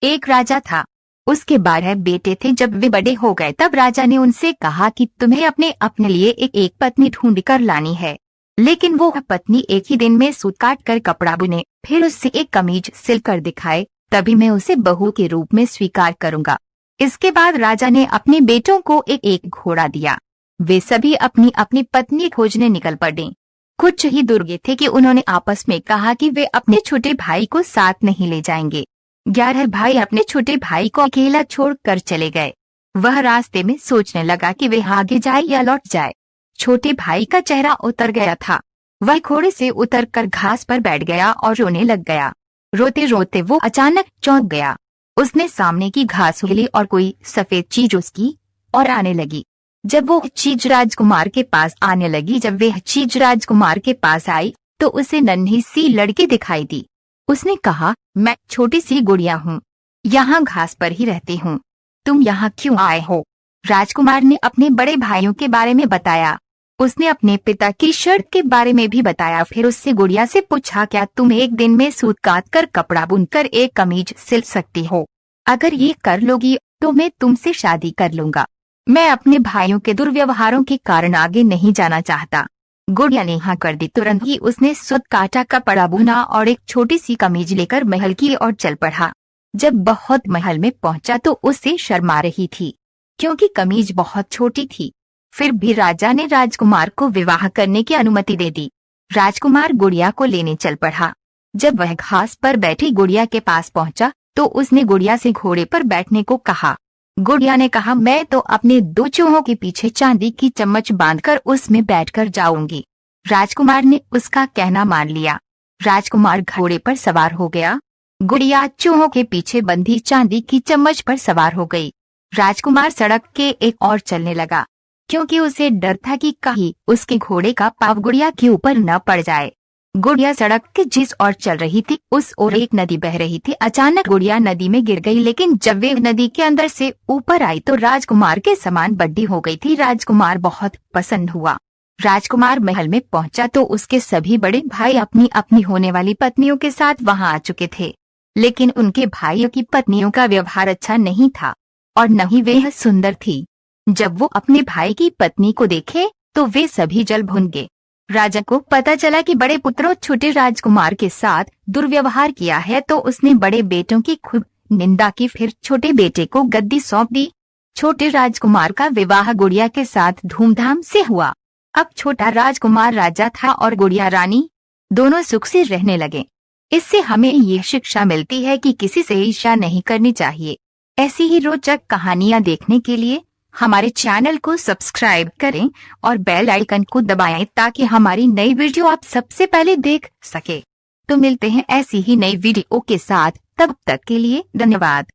एक राजा था। उसके 12 बेटे थे। जब वे बड़े हो गए तब राजा ने उनसे कहा कि तुम्हें अपने अपने लिए एक पत्नी ढूंढ कर लानी है, लेकिन वो पत्नी एक ही दिन में सूत काट कर कपड़ा बुने, फिर उससे एक कमीज सिलकर दिखाए, तभी मैं उसे बहू के रूप में स्वीकार करूंगा। इसके बाद राजा ने अपने बेटों को एक एक घोड़ा दिया। वे सभी अपनी अपनी पत्नी खोजने निकल पड़े। कुछ ही दुर्गे थे कि उन्होंने आपस में कहा कि वे अपने छोटे भाई को साथ नहीं ले जाएंगे। 11 भाई अपने छोटे भाई को अकेला छोड़कर चले गए। वह रास्ते में सोचने लगा कि वे आगे जाए या लौट जाए। छोटे भाई का चेहरा उतर गया था। वह घोड़े से उतरकर घास पर बैठ गया और रोने लग गया। रोते रोते वो अचानक चौंक गया। उसने सामने की घास हिली और कोई सफेद चीज उसकी और आने लगी। जब वो चीज राजकुमार के पास आने लगी जब वह चीज राजकुमार के पास आई तो उसे नन्ही सी लड़की दिखाई दी। उसने कहा, मैं छोटी सी गुड़िया हूँ, यहाँ घास पर ही रहती हूँ, तुम यहाँ क्यों आए हो? राजकुमार ने अपने बड़े भाइयों के बारे में बताया। उसने अपने पिता की शर्त के बारे में भी बताया। फिर उससे गुड़िया से पूछा, क्या तुम एक दिन में सूत काट कर कपड़ा बुनकर एक कमीज सिल सकती हो? अगर ये कर लोगी तो मैं तुमसे शादी कर लूंगा। मैं अपने भाइयों के दुर्व्यवहारों के कारण आगे नहीं जाना चाहता। गुड़िया ने हाँ कर दी। तुरंत ही उसने सूत काटा कपड़ा बुना और एक छोटी सी कमीज लेकर महल की ओर चल पड़ा। जब बहुत महल में पहुंचा तो उसे शर्म आ रही थी क्योंकि कमीज बहुत छोटी थी। फिर भी राजा ने राजकुमार को विवाह करने की अनुमति दे दी। राजकुमार गुड़िया को लेने चल पड़ा। जब वह घास पर बैठी गुड़िया के पास पहुंचा तो उसने गुड़िया से घोड़े पर बैठने को कहा। गुड़िया ने कहा, मैं तो अपने 2 चूहों के पीछे चांदी की चम्मच बांधकर उसमें बैठकर जाऊंगी। राजकुमार ने उसका कहना मान लिया। राजकुमार घोड़े पर सवार हो गया। गुड़िया चूहों के पीछे बंधी चांदी की चम्मच पर सवार हो गई। राजकुमार सड़क के एक ओर चलने लगा क्योंकि उसे डर था कि कहीं उसके घोड़े का पाँव गुड़िया के ऊपर न पड़ जाए। गुड़िया सड़क के जिस ओर चल रही थी उस ओर एक नदी बह रही थी। अचानक गुड़िया नदी में गिर गई, लेकिन जब वे नदी के अंदर से ऊपर आई तो राजकुमार के समान बड़ी हो गई थी। राजकुमार बहुत पसंद हुआ। राजकुमार महल में पहुंचा तो उसके सभी बड़े भाई अपनी अपनी होने वाली पत्नियों के साथ वहां आ चुके थे, लेकिन उनके भाइयों की पत्नियों का व्यवहार अच्छा नहीं था और न ही वे सुंदर थी। जब वो अपने भाई की पत्नी को देखे तो वे सभी जल भुन गए। राजा को पता चला कि बड़े पुत्रों छोटे राजकुमार के साथ दुर्व्यवहार किया है तो उसने बड़े बेटों की खूब निंदा की। फिर छोटे बेटे को गद्दी सौंप दी। छोटे राजकुमार का विवाह गुड़िया के साथ धूमधाम से हुआ। अब छोटा राजकुमार राजा था और गुड़िया रानी, दोनों सुख से रहने लगे। इससे हमें ये शिक्षा मिलती है कि किसी से ईर्ष्या नहीं करनी चाहिए। ऐसी ही रोचक कहानियां देखने के लिए हमारे चैनल को सब्सक्राइब करें और बेल आइकन को दबाएं ताकि हमारी नई वीडियो आप सबसे पहले देख सके। तो मिलते हैं ऐसी ही नई वीडियो के साथ, तब तक के लिए धन्यवाद।